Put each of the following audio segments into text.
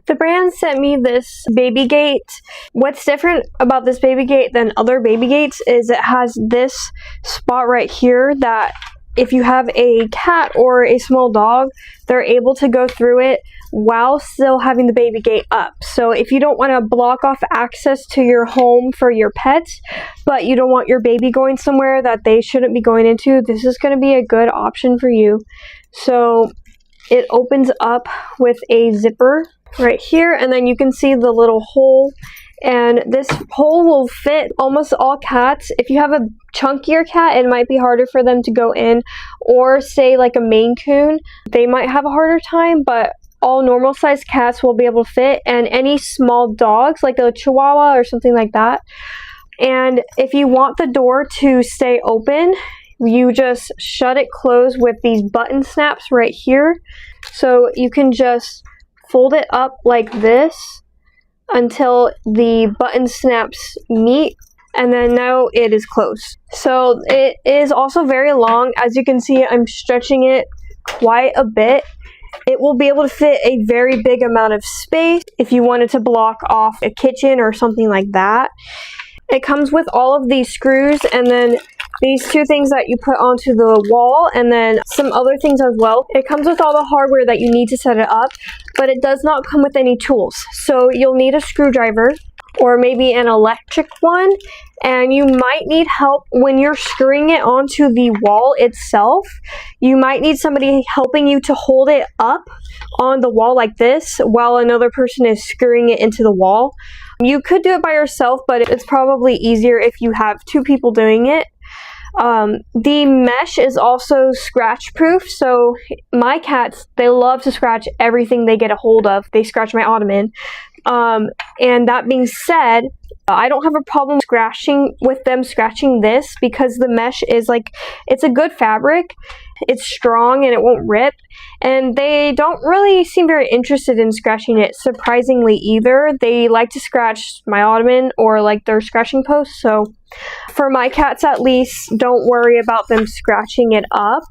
The brand sent me this baby gate. What's different about this baby gate than other baby gates is it has this spot right here that if you have a cat or a small dog, they're able to go through it while still having the baby gate up. So if you don't want to block off access to your home for your pets, but you don't want your baby going somewhere that they shouldn't be going into, this is going to be a good option for you. So it opens up with a zipper right here, and then you can see the little hole, and this hole will fit almost all cats. If you have a chunkier cat, it might be harder for them to go in, or say like a Maine Coon, they might have a harder time, but all normal sized cats will be able to fit, and any small dogs like a Chihuahua or something like that. And if you want the door to stay open, you just shut it closed with these button snaps right here. So you can just fold it up like this until the button snaps meet, and then now it is closed. So it is also very long. As you can see, I'm stretching it quite a bit. It will be able to fit a very big amount of space if you wanted to block off a kitchen or something like that. It comes with all of these screws, and then these two things that you put onto the wall, and then some other things as well. It comes with all the hardware that you need to set it up, but it does not come with any tools. So you'll need a screwdriver or maybe an electric one, and you might need help when you're screwing it onto the wall itself. You might need somebody helping you to hold it up on the wall like this while another person is screwing it into the wall. You could do it by yourself, but it's probably easier if you have two people doing it. The mesh is also scratch proof, so my cats, they love to scratch everything they get a hold of. They scratch my ottoman. And that being said, I don't have a problem with them scratching this because the mesh is like, it's a good fabric. It's strong and it won't rip, and they don't really seem very interested in scratching it, surprisingly, either. They like to scratch my ottoman or like their scratching post, so for my cats at least, don't worry about them scratching it up.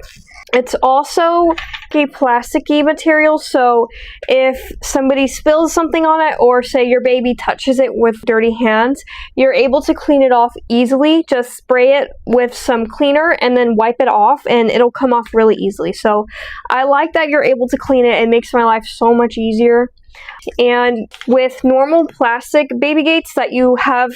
It's also a plasticky material, so if somebody spills something on it, or say your baby touches it with dirty hands, you're able to clean it off easily. Just spray it with some cleaner and then wipe it off, and it'll come off really easily. So I like that you're able to clean it. It makes my life so much easier. And with normal plastic baby gates that you have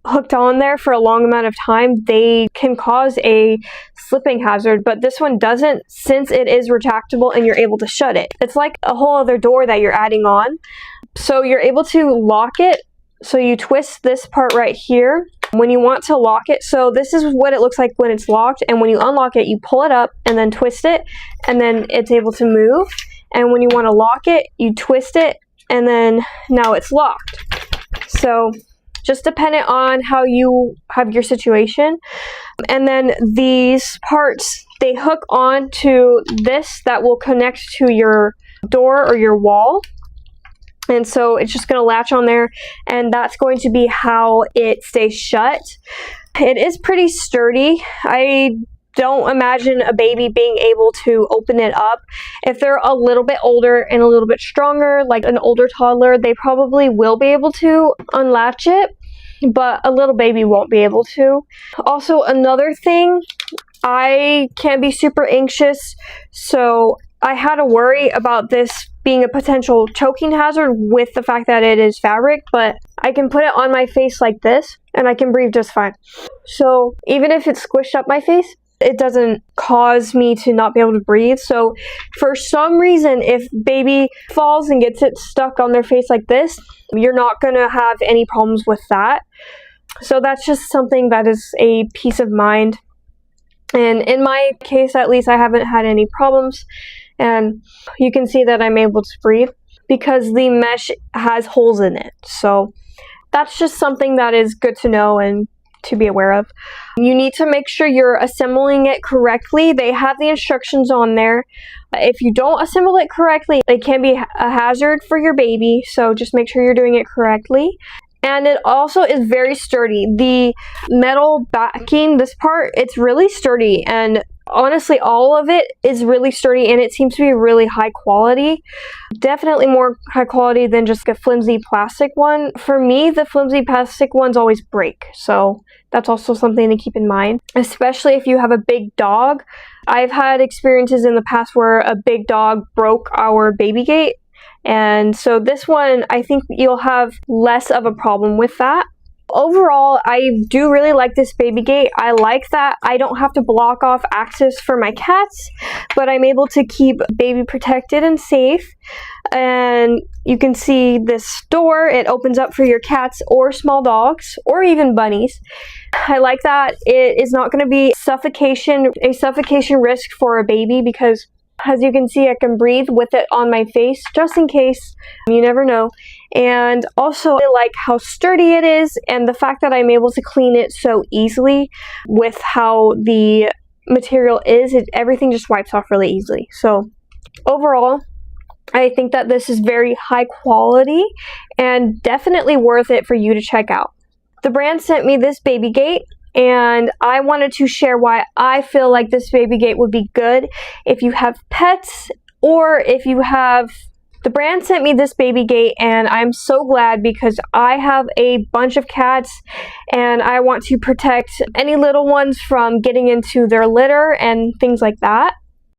hooked on there for a long amount of time, they can cause a slipping hazard, but this one doesn't, since it is retractable and you're able to shut it. It's like a whole other door that you're adding on. So you're able to lock it. So you twist this part right here when you want to lock it. So this is what it looks like when it's locked, and when you unlock it, you pull it up and then twist it, and then it's able to move. And when you want to lock it, you twist it, and then now it's locked. So just dependent on how you have your situation. And then these parts, they hook on to this that will connect to your door or your wall. And so it's just going to latch on there, and that's going to be how it stays shut. It is pretty sturdy. I don't imagine a baby being able to open it up. If they're a little bit older and a little bit stronger, like an older toddler, they probably will be able to unlatch it, but a little baby won't be able to. Also, another thing, I can be super anxious, so I had to worry about this being a potential choking hazard with the fact that it is fabric, but I can put it on my face like this and I can breathe just fine. So even if it's squished up my face, it doesn't cause me to not be able to breathe. So for some reason, if baby falls and gets it stuck on their face like this, you're not going to have any problems with that. So that's just something that is a peace of mind. And in my case, at least, I haven't had any problems. And you can see that I'm able to breathe because the mesh has holes in it. So that's just something that is good to know and to be aware of. You need to make sure you're assembling it correctly. They have the instructions on there. If you don't assemble it correctly, it can be a hazard for your baby. So just make sure you're doing it correctly. And it also is very sturdy. The metal backing, this part, it's really sturdy, and Honestly, all of it is really sturdy and it seems to be really high quality. Definitely more high quality than just a flimsy plastic one. For me, the flimsy plastic ones always break, so that's also something to keep in mind, especially if you have a big dog. I've had experiences in the past where a big dog broke our baby gate, and so this one, I think you'll have less of a problem with that. Overall, I do really like this baby gate. I like that I don't have to block off access for my cats, but I'm able to keep baby protected and safe. And you can see this door, it opens up for your cats or small dogs or even bunnies. I like that it is not going to be a suffocation risk for a baby, because as you can see, I can breathe with it on my face just in case. You never know. And also, I like how sturdy it is and the fact that I'm able to clean it so easily with how the material is. Everything just wipes off really easily. So overall, I think that this is very high quality and definitely worth it for you to check out. The brand sent me this baby gate, and I wanted to share why I feel like this baby gate would be good if you have pets, or if you have... The brand sent me this baby gate, and I'm so glad because I have a bunch of cats and I want to protect any little ones from getting into their litter and things like that.